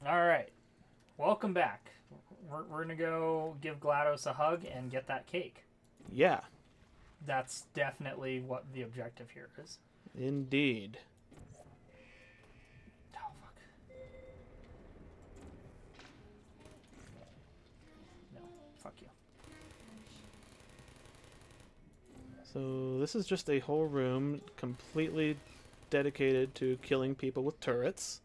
Alright. Welcome back. We're going to go give GLaDOS a hug and get that cake. Yeah. That's definitely what the objective here is. Indeed. Oh, fuck. No, fuck you. So this is just a whole room completely dedicated to killing people with turrets.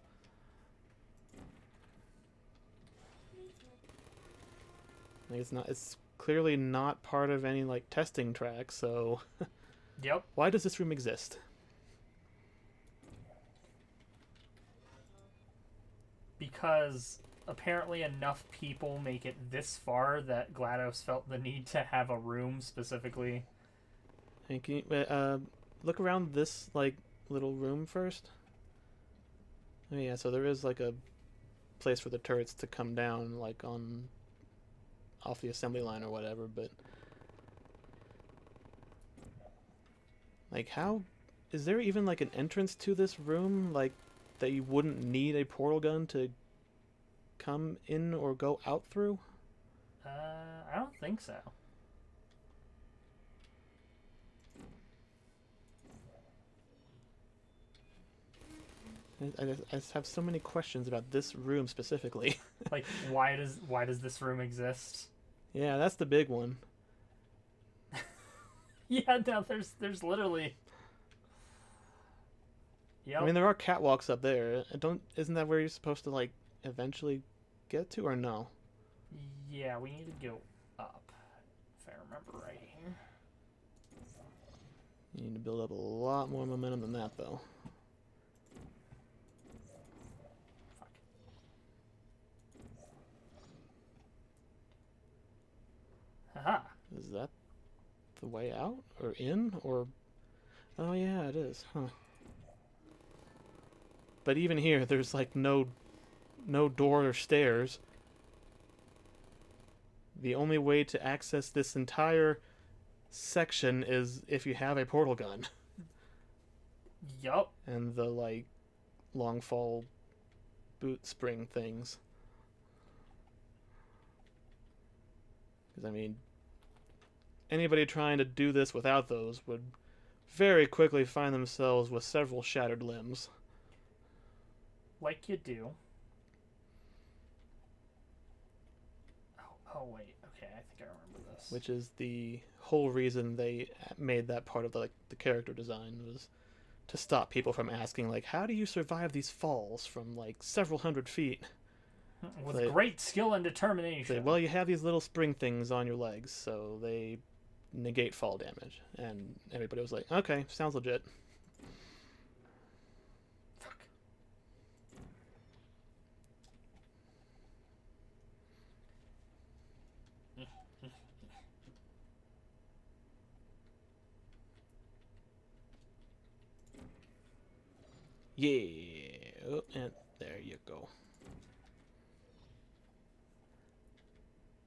Like it's clearly not part of any like testing track, so Yep. Why does this room exist? Because apparently enough people make it this far that GLaDOS felt the need to have a room specifically. And can you, look around this like little room first. Oh yeah, so there is like a place for the turrets to come down, like on off the assembly line or whatever, but like how is there even like an entrance to this room, like that you wouldn't need a portal gun to come in or go out through? I don't think so. I just have so many questions about this room specifically. Like, why does this room exist? Yeah, that's the big one. Yeah, no, there's literally. Yep. I mean, there are catwalks up there. Isn't that where you're supposed to like eventually get to, or no? Yeah, we need to go up, if I remember right here. You need to build up a lot more momentum than that, though. Fuck. Haha. Is that the way out? Or in? Or... Oh yeah, it is. Huh. But even here, there's like no door or stairs. The only way to access this entire section is if you have a portal gun. Yup. And the, like, long fall boot spring things. Because, I mean, anybody trying to do this without those would very quickly find themselves with several shattered limbs. Like you do. Oh wait, okay, I think I remember this. Which is the whole reason they made that part of the character design, was to stop people from asking, like, how do you survive these falls from, like, several hundred feet? With great skill and determination. Well, you have these little spring things on your legs, so they negate fall damage. And everybody was like, okay, sounds legit. Fuck. Yeah. Oh, and there you go.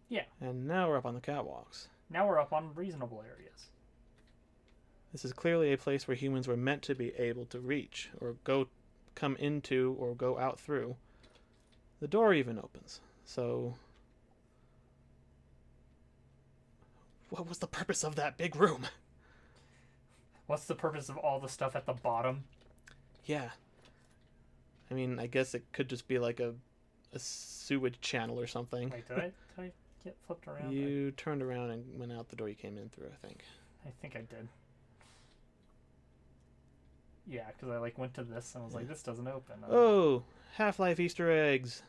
Yeah. And now we're up on the catwalks. Now we're up on reasonable areas. This is clearly a place where humans were meant to be able to reach, or come into, or go out through. The door even opens. So, what was the purpose of that big room? What's the purpose of all the stuff at the bottom? Yeah. I mean, I guess it could just be like a sewage channel or something. Wait, did I get flipped around? You turned around and went out the door you came in through, I think. I think I did. Yeah, because I like went to this and was like, this doesn't open. Oh, Half-Life Easter eggs.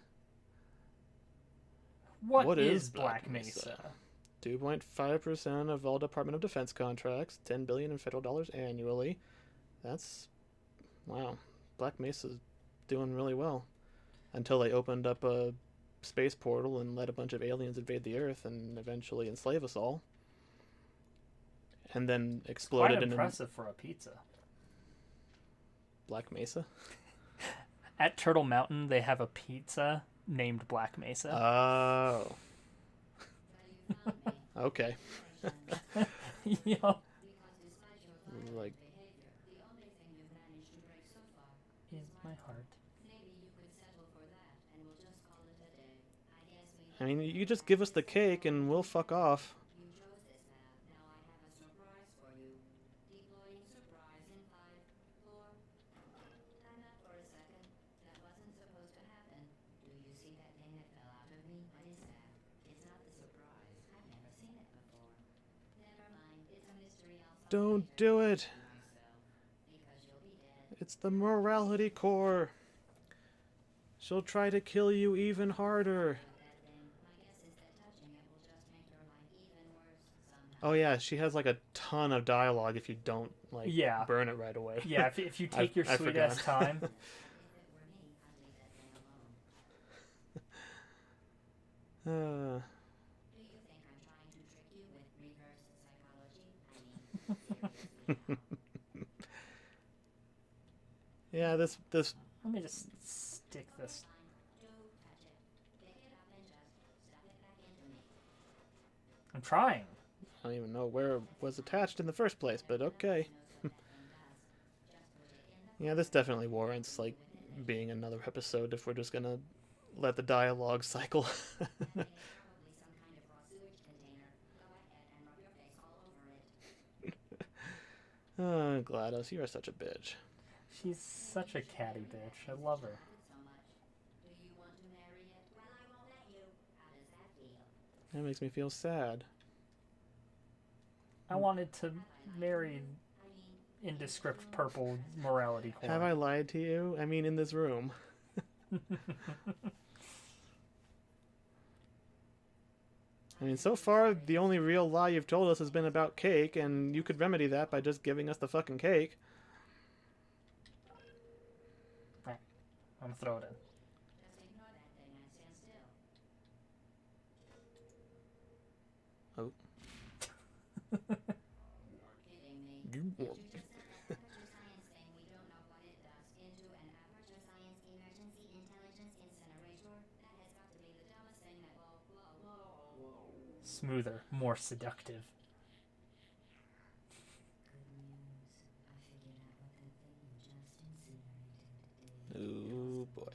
What is Black Mesa? 2.5% of all Department of Defense contracts, $10 billion in federal dollars annually. That's, wow, Black Mesa's doing really well. Until they opened up a space portal and let a bunch of aliens invade the Earth and eventually enslave us all. And then exploded. Quite impressive for a pizza. Black Mesa? At Turtle Mountain, they have a pizza named Black Mesa. Oh. Okay. Yeah. I mean, you just give us the cake and we'll fuck off. You chose this path. Now I have a surprise for you. Deploying surprise in 5, 4. Time out for a second. That wasn't supposed to happen. Do you see that thing that fell out of me? What is that? It's not the surprise. I've never seen it before. Never mind. It's a mystery I'll solve Don't later. do it. Myself. Because you'll be dead. It's the morality core. She'll try to kill you even harder. With that thing, my guess is that touching it will just make your life even worse somehow. Oh yeah, she has like a ton of dialogue if you don't like Yeah. burn it right away. Yeah, if you take your I sweet forgot. ass time. If it were me, I'd leave that thing alone. Do you think I'm trying to trick you with reverse psychology? I mean, seriously now. Yeah, this Let me just stick this. Fine. Do touch it. Pick it up and just stuff it back into me. I'm trying. I don't even know where it was attached in the first place, but okay. Knows what that thing does. Just put it in the Yeah, this definitely warrants like being another episode if we're just gonna let the dialogue cycle. that thing is probably some kind of raw sewage container. Go ahead and rub your face all over it. GLaDOS, you are such a bitch. She's such a catty bitch. I love her. So much. Do you want to marry it? Well, I won't let you. How does that feel? That makes me feel sad. I wanted to marry I mean, indescript purple morality core. Have I lied to you? I mean, in this room. I mean, so far, the only real lie you've told us has been about cake, and you could remedy that by just giving us the fucking cake. I'm gonna throw it in. just ignore that thing and stand still. Oh. Kidding me. You Did you just set that aperture science thing we don't know what it does into an aperture science emergency intelligence incinerator? That has got to be the dumbest thing that Smoother, more seductive. Good news. I figured out what that thing you just incinerated did. Oh boy.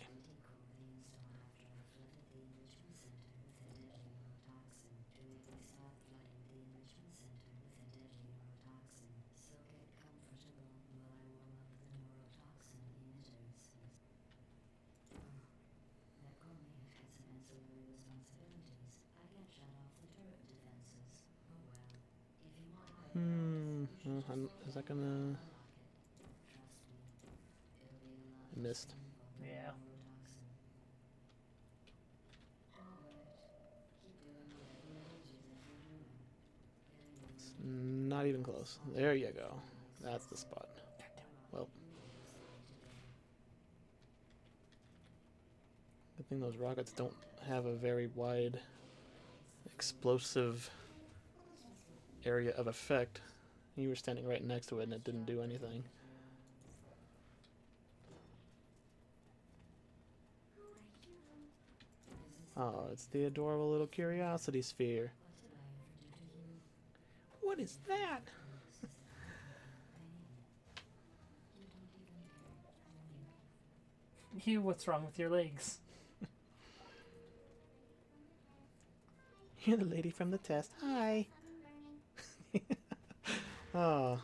Is that gonna... I missed. Yeah. It's not even close. There you go. That's the spot. Well. Good thing those rockets don't have a very wide explosive area of effect. You were standing right next to it and it didn't do anything. Oh, it's the adorable little curiosity sphere. What is that? Hugh, what's wrong with your legs? You're the lady from the test. Hi. Oh.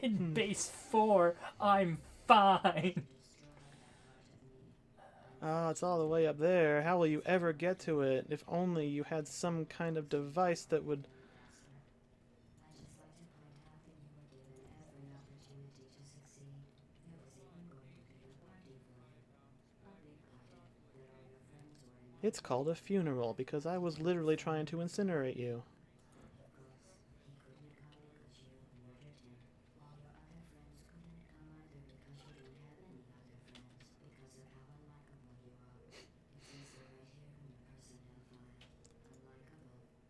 In base 4, I'm fine. Oh, it's all the way up there. How will you ever get to it? If only you had some kind of device that would... It's called a funeral because I was literally trying to incinerate you.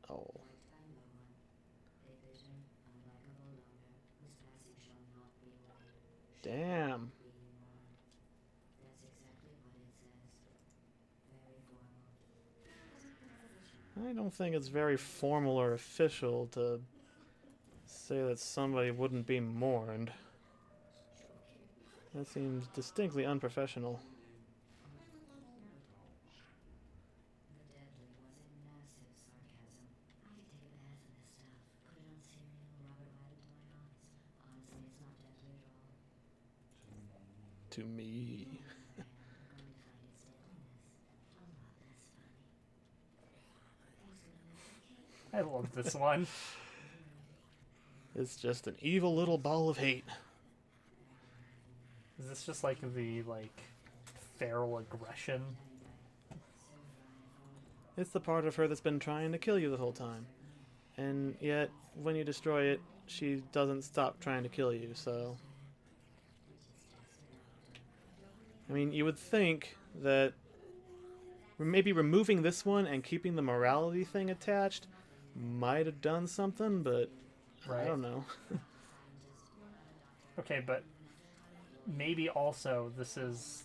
Oh. Damn. I don't think it's very formal or official to say that somebody wouldn't be mourned. That seems distinctly unprofessional. The deadly was a massive sarcasm. I could take a bath in this stuff. Put it on cereal, rub it right into my eyes. Honestly, it's not deadly at all. To me. Man, I'm going to find its deadliness a lot less funny. Who's gonna miss the cake? I love this one. It's just an evil little ball of hate. Is this just like the feral aggression? It's the part of her that's been trying to kill you the whole time. And yet, when you destroy it, she doesn't stop trying to kill you, so... I mean, you would think that maybe removing this one and keeping the morality thing attached might have done something, but I Right. don't know. Okay, but maybe also this is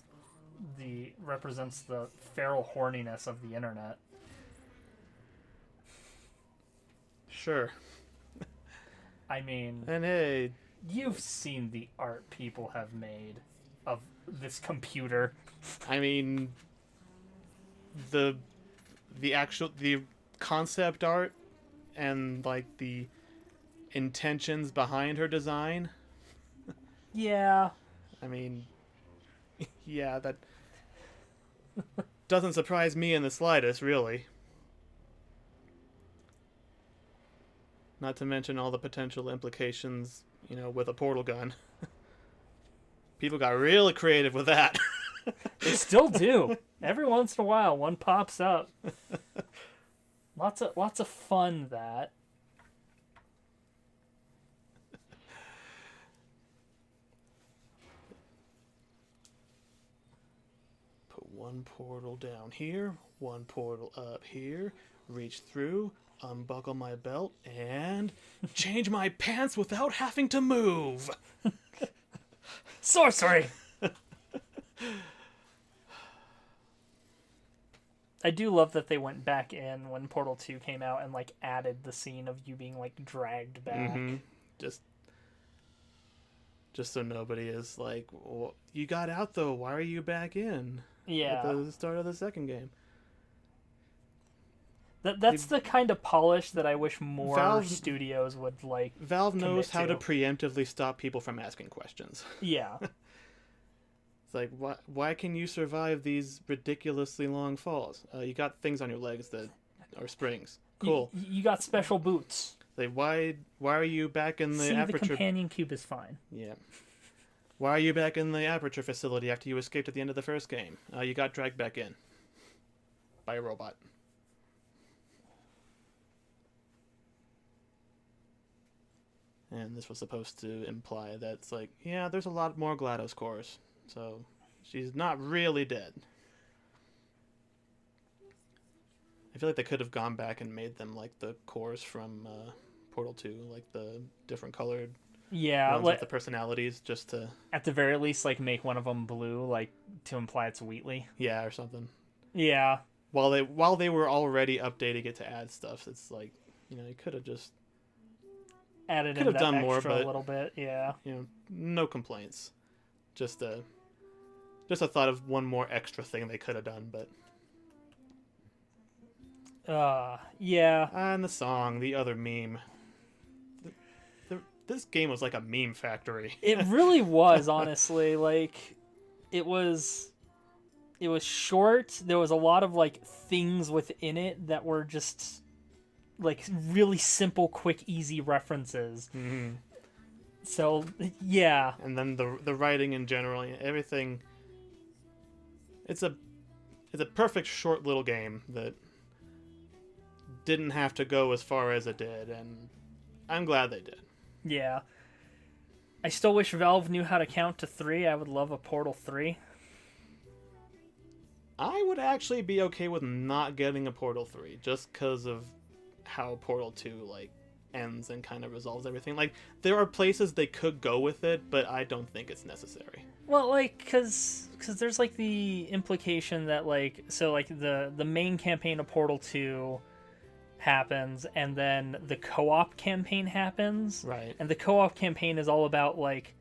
represents the feral horniness of the internet. Sure. I mean, And hey, you've seen the art people have made of this computer. I mean, the concept art and like the intentions behind her design. Yeah. I mean, yeah, that doesn't surprise me in the slightest, really. Not to mention all the potential implications, you know, with a portal gun. People got really creative with that. They still do. Every once in a while, one pops up. Lots of fun that. Put one portal down here, one portal up here, reach through, unbuckle my belt, and change my pants without having to move. Sorcery! I do love that they went back in when Portal 2 came out and like added the scene of you being like dragged back. Mm-hmm. Just so nobody is like, well, you got out though, why are you back in? Yeah. At the start of the second game. That's the kind of polish that I wish more Valve- studios would like. Valve knows commit how to to. preemptively stop people from asking questions. Yeah. It's like, why can you survive these ridiculously long falls? You got things on your legs that are springs. Cool. You got special boots. Like, why are you back in the See, the aperture? companion cube is fine. Yeah. Why are you back in the aperture facility after you escaped at the end of the first game? You got dragged back in by a robot. And this was supposed to imply that it's like, yeah, there's a lot more GLaDOS cores, so she's not really dead. I feel like they could have gone back and made them like the cores from Portal 2, like the different colored Yeah, ones with the personalities, just to at the very least, like make one of them blue, like to imply it's Wheatley. yeah, or something. Yeah, While they were already updating it to add stuff, it's like, you know, you could have just, added Could in have that done more, extra but- a little bit. Yeah, you know, no complaints. Just a thought of one more extra thing they could have done, but yeah. and the song, the other meme. This game was like a meme factory. It really was, honestly. Like, it was short. There was a lot of like things within it that were just like really simple, quick, easy references. Mhm. So yeah, And then the writing in general, everything. It's a perfect short little game that didn't have to go as far as it did, and I'm glad they did. yeah. I still wish Valve knew how to count to 3. I would love a Portal 3. I would actually be okay with not getting a Portal 3 just because of how Portal 2 like ends and kind of resolves everything. Like, there are places they could go with it, but I don't think it's necessary. Well, like, cause there's like the implication that like, so like the main campaign of Portal 2 happens, and then the co-op campaign happens. Right. And the co-op campaign is all about like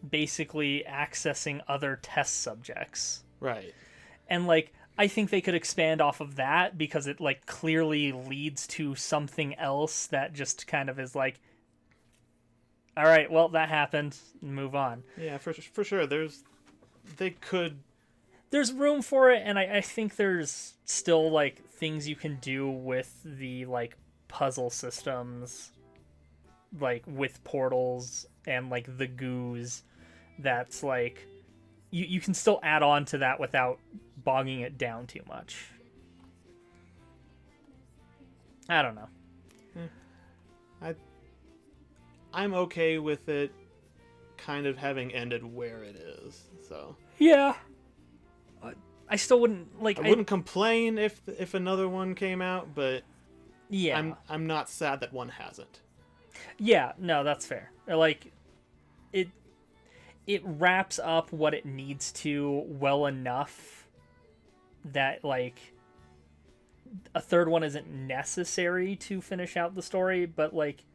basically accessing other test subjects. Right. And like I think they could expand off of that because it like clearly leads to something else that just kind of is like, all right, well, that happened, move on. Yeah, for sure. They could. There's room for it, and I think there's still like things you can do with the like puzzle systems, like with portals and like the goos. That's like you can still add on to that without bogging it down too much. I don't know. I'm okay with it kind of having ended where it is. So Yeah. I still wouldn't like. I wouldn't complain if another one came out, but Yeah. I'm not sad that one hasn't. Yeah, no, that's fair. Like it wraps up what it needs to well enough that like a third one isn't necessary to finish out the story, but like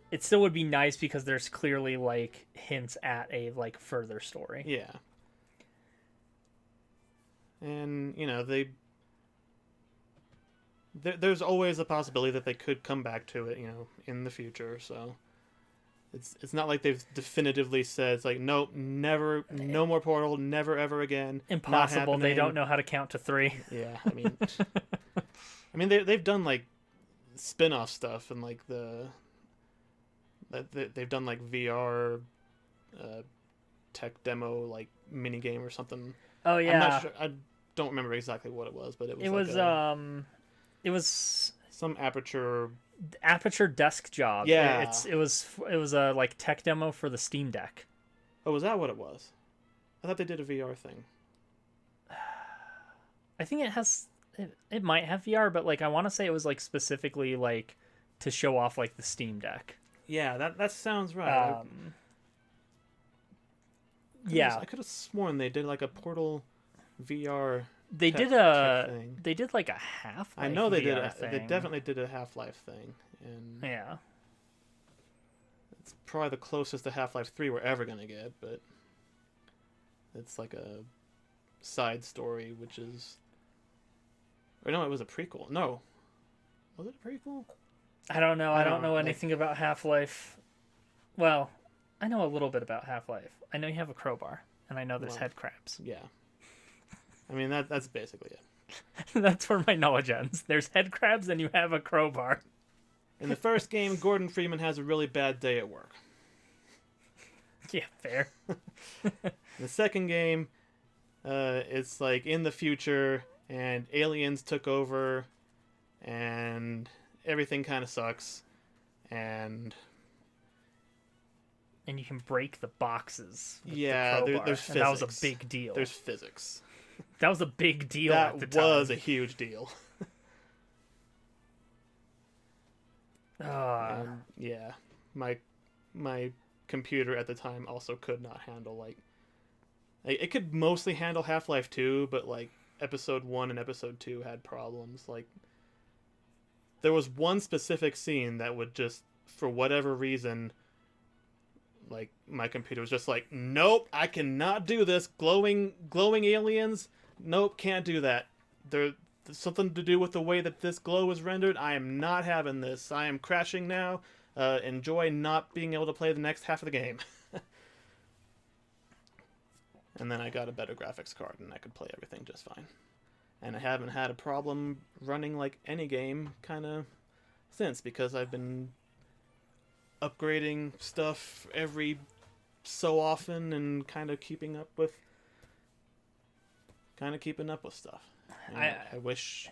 it still would be nice because there's clearly like hints at a like further story. Yeah. And, you know, there's always a possibility that they could come back to it, you know, in the future, so it's not like they've definitively said it's like nope, never, no more Portal, never ever again. Impossible. They don't know how to count to 3. Yeah, I mean they've done like spin-off stuff and like they've done like VR tech demo like mini game or something. Oh yeah. I'm not sure, I don't remember exactly what it was, but it was some Aperture Desk Job. Yeah. It was a like tech demo for the Steam Deck. Oh, was that what it was? I thought they did a VR thing. I think it might have VR, but like I want to say it was like specifically like to show off like the Steam Deck. Yeah, that sounds right. Yeah, I could have sworn they did like a Portal VR. They tech thing. They did like a Half-Life. I know they VR did. They definitely did a Half-Life thing, and Yeah. it's probably the closest to Half-Life 3 we're ever gonna get. But it's like a side story, which is. Or no, it was a prequel. No, was it a prequel? I don't know. I don't know like- anything about Half-Life. Well, I know a little bit about Half-Life. I know you have a crowbar, and I know there's Well. head crabs. Yeah. I mean that's basically it. That's where my knowledge ends. There's head crabs, and you have a crowbar. In the first game, Gordon Freeman has a really bad day at work. Yeah, fair. In the second game, it's like in the future, and aliens took over, and everything kind of sucks, and And you can break the boxes. With yeah, the crowbar, there's physics. and that was a big deal. There's physics. That was a big deal at the That time. was a huge deal. Ah. Yeah, my computer at the time also could not handle like it could mostly handle Half-Life 2, but like Episode 1 and Episode 2 had problems. Like there was one specific scene that would just, for whatever reason, like my computer was just like, nope, I cannot do this. Glowing aliens, nope, can't do that. There's something to do with the way that this glow is rendered. I am not having this. I am crashing now. Enjoy not being able to play the next half of the game. And then I got a better graphics card and I could play everything just fine. And I haven't had a problem running like any game kind of since, because I've been upgrading stuff every so often and kind of keeping up with stuff. And I wish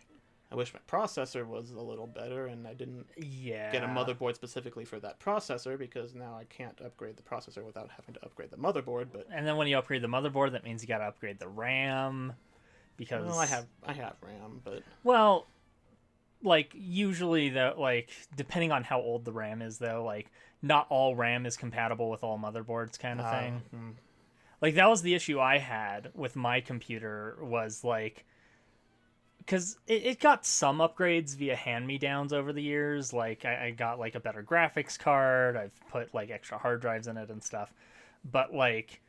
my processor was a little better, and I didn't Yeah. get a motherboard specifically for that processor, because now I can't upgrade the processor without having to upgrade the motherboard. But And then when you upgrade the motherboard, that means you got to upgrade the RAM, because well, I have RAM, but well, like usually like depending on how old the RAM is, though, like not all RAM is compatible with all motherboards, kind of thing. Like that was the issue I had with my computer, was like because it got some upgrades via hand-me-downs over the years. Like I got like a better graphics card. I've put like extra hard drives in it and stuff. But like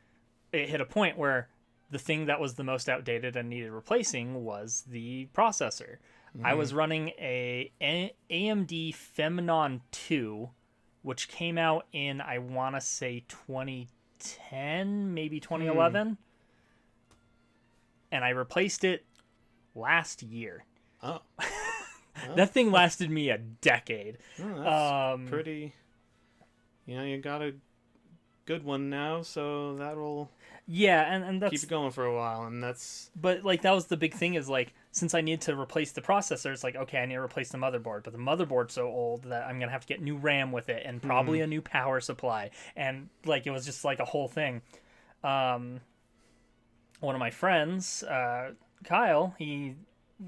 it hit a point where the thing that was the most outdated and needed replacing was the processor. I was running a AMD Phenom 2, which came out in, I want to say 2010, maybe 2011. And I replaced it last year. Oh. That thing lasted me a decade. Oh, that's pretty... you got a good one now, so that'll and that's... keep it going for a while, and that's... But, like, that was the big thing is, like, since I need to replace the processor, it's like, okay, I need to replace the motherboard. But the motherboard's so old that I'm going to have to get new RAM with it and probably a new power supply. And, like, it was just, like, a whole thing. One of my friends, Kyle, he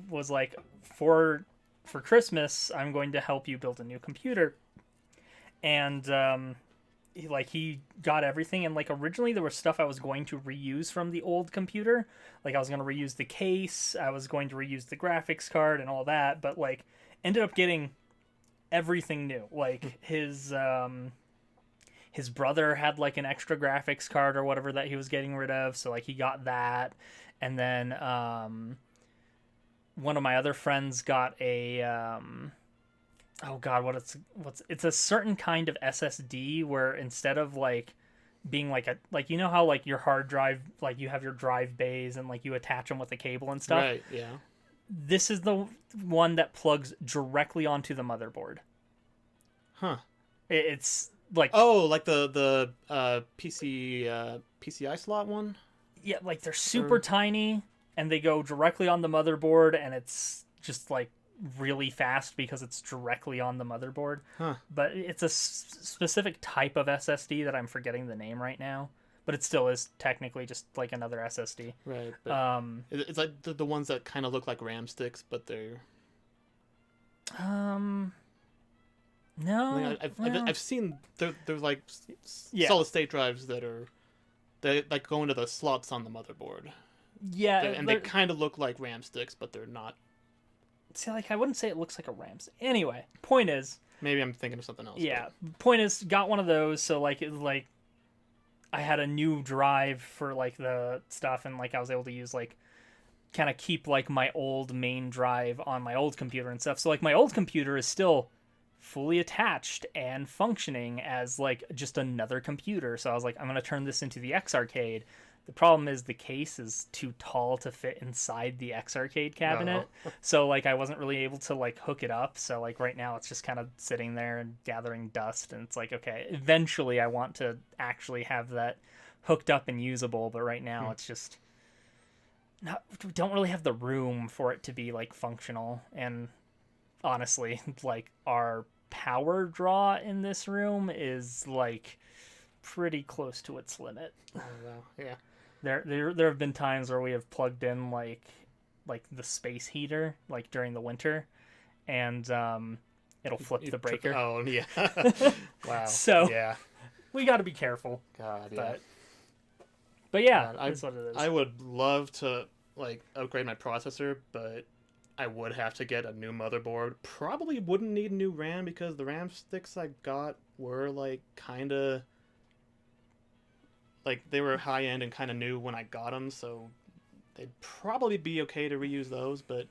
was like, for Christmas, I'm going to help you build a new computer. And he got everything, and like originally there was stuff I was going to reuse from the old computer. Like I was going to reuse the case, I was going to reuse the graphics card and all that, but like ended up getting everything new. Like his brother had like an extra graphics card or whatever that he was getting rid of, so like he got that. And then one of my other friends got a oh god, it's a certain kind of SSD where instead of like being like a, like, you know how like your hard drive, like you have your drive bays and like you attach them with a cable and stuff, Right, yeah. This is the one that plugs directly onto the motherboard. Huh. It's like, oh, like the PCI slot one. Yeah, like they're super tiny and they go directly on the motherboard, and it's just like really fast because it's directly on the motherboard. Huh. But it's a specific type of SSD that I'm forgetting the name right now, but it still is technically just like another SSD. Right. But it's like the ones that kind of look like RAM sticks, but they're no. I've seen they're like solid state drives they like go into the slots on the motherboard. Yeah, and they kind of look like RAM sticks, but they're not. See, like I wouldn't say it looks like a RAM stick. Anyway, point is, maybe I'm thinking of something else. Yeah, point is, got one of those, so like I had a new drive for like the stuff, and like I was able to use like kind of keep like my old main drive on my old computer and stuff. So like my old computer is still fully attached and functioning as like just another computer. So I was like, I'm gonna turn this into the X Arcade. The problem is the case is too tall to fit inside the X Arcade cabinet. So like I wasn't really able to like hook it up. So like right now it's just kind of sitting there and gathering dust, and it's like, okay, eventually I want to actually have that hooked up and usable, but right now it's just not, we don't really have the room for it to be like functional. And honestly, like our power draw in this room is like pretty close to its limit. Oh wow. Yeah. There have been times where we have plugged in like the space heater like during the winter, and it'll flip the breaker. Oh yeah. Wow. So yeah, we got to be careful. God. Yeah. But yeah, God, that's what it is. I would love to like upgrade my processor, but I would have to get a new motherboard. Probably wouldn't need new RAM because the RAM sticks I got were like kind of like they were high end and kind of new when I got them, so they'd probably be okay to reuse those. But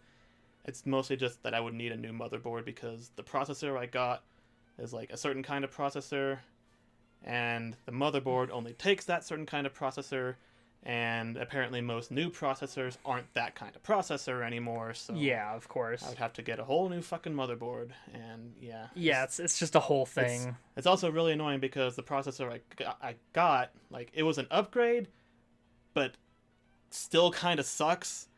it's mostly just that I would need a new motherboard because the processor I got is like a certain kind of processor, and the motherboard only takes that certain kind of processor. And apparently most new processors aren't that kind of processor anymore, so yeah, of course. I would have to get a whole new fucking motherboard, and yeah. Yeah, it's just a whole thing. It's also really annoying because the processor I got, like, it was an upgrade, but still kind of sucks.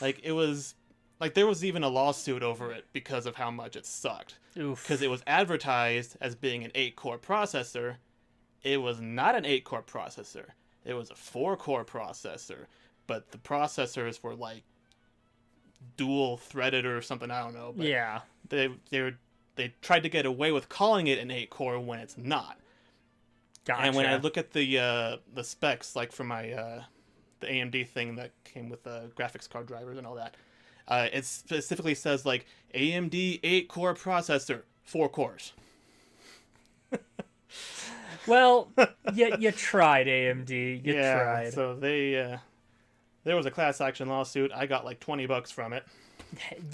Like, it was, like, there was even a lawsuit over it because of how much it sucked. Oof. Because it was advertised as being an 8-core processor. It was not an 8-core processor. It was a 4-core processor, but the processors were like dual threaded or something. I don't know. But yeah, they tried to get away with calling it an 8-core when it's not. Gotcha. And when I look at the specs, like for my the AMD thing that came with the graphics card drivers and all that, It specifically says like AMD 8-core processor, 4 cores. Well, you tried, AMD. You tried. So they there was a class action lawsuit. I got like $20 from it.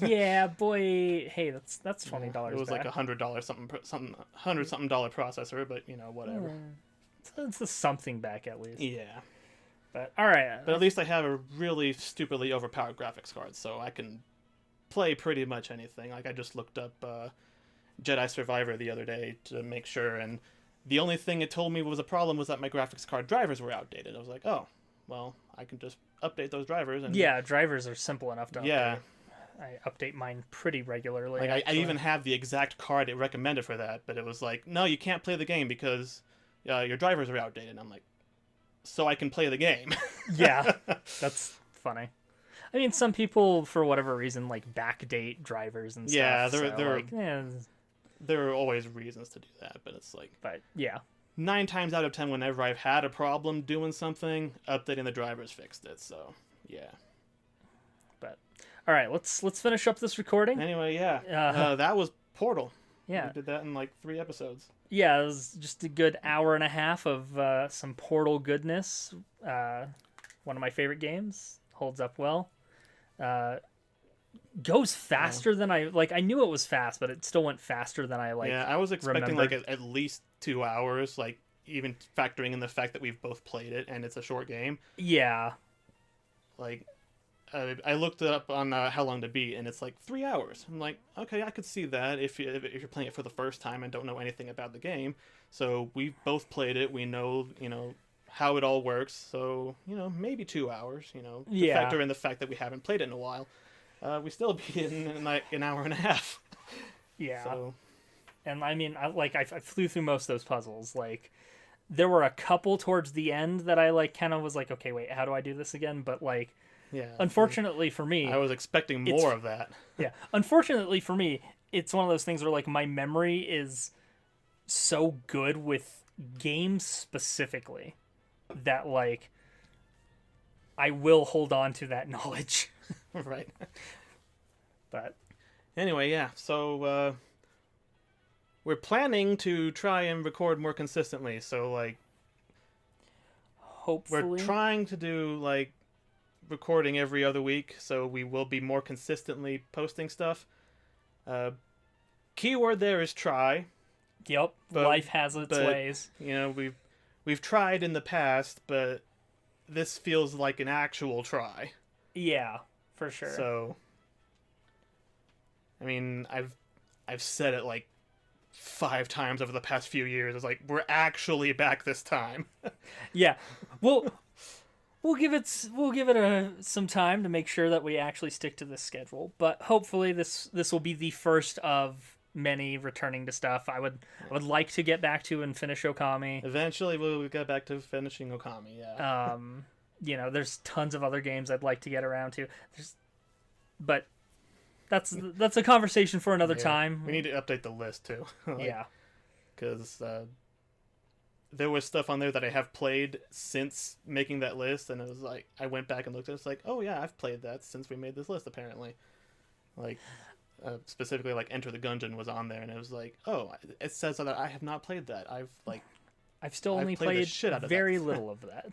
Yeah, boy. Hey, that's $20. It was like $100 something $100 dollar processor, but whatever. It's a something back at least. Yeah. But all right. But at least I have a really stupidly overpowered graphics card, so I can play pretty much anything. Like I just looked up Jedi Survivor the other day to make sure, and the only thing it told me was a problem was that my graphics card drivers were outdated. I was like, oh, well, I can just update those drivers. And yeah, drivers are simple enough to update. Yeah. I update mine pretty regularly. Like I even have the exact card it recommended for that, but it was like, no, you can't play the game because your drivers are outdated. And I'm like, so I can play the game. Yeah, that's funny. I mean, some people, for whatever reason, like backdate drivers and stuff. Yeah, there are always reasons to do that, but it's like... But, yeah. 9 times out of 10, whenever I've had a problem doing something, updating the drivers fixed it, so, yeah. But, all right, let's finish up this recording. Anyway, yeah. That was Portal. Yeah. We did that in like 3 episodes. Yeah, it was just a good hour and a half of some Portal goodness. One of my favorite games. Holds up well. Goes faster than I knew it was fast, but it still went faster than I Yeah, I was expecting remembered. at least 2 hours, like even factoring in the fact that we've both played it and it's a short game. Yeah. Like I looked it up on how long to beat, and it's like 3 hours. I'm like, okay, I could see that if you're playing it for the first time and don't know anything about the game. So we both played it. We know how it all works. So maybe 2 hours. To Yeah. factor in the fact that we haven't played it in a while. We still beat it in like an hour and a half. Yeah. So. And I mean, I flew through most of those puzzles. Like, there were a couple towards the end that I kind of was like, okay, wait, how do I do this again? But Yeah. unfortunately for me, I was expecting more of that. yeah. Unfortunately for me, it's one of those things where my memory is so good with games specifically that I will hold on to that knowledge. Right. But anyway, yeah. So we're planning to try and record more consistently. So hopefully we're trying to do recording every other week, so we will be more consistently posting stuff. Keyword there is try. Yep, but, life has its ways. We've tried in the past, but this feels like an actual try. Yeah, for sure. So, I mean, I've said it 5 times over the past few years. It's we're actually back this time. Yeah, we'll give it some time to make sure that we actually stick to this schedule. But hopefully this will be the first of many returning to stuff. I would like to get back to and finish Okami. Eventually we'll get back to finishing Okami, yeah. There's tons of other games I'd like to get around to. But that's a conversation for another time. We need to update the list too. Yeah. Because there was stuff on there that I have played since making that list, and it was I went back and looked at it, it's oh yeah, I've played that since we made this list apparently. Specifically Enter the Gungeon was on there, and it was oh, it says that I have not played that. I've still only played the played shit out of very that. little of that.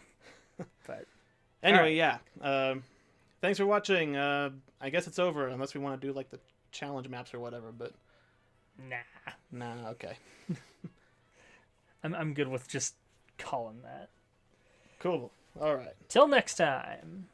But anyway, yeah. Thanks for watching. I guess it's over unless we want to do the challenge maps or whatever, but nah, okay. I'm good with just calling that. Cool. All right. Till next time.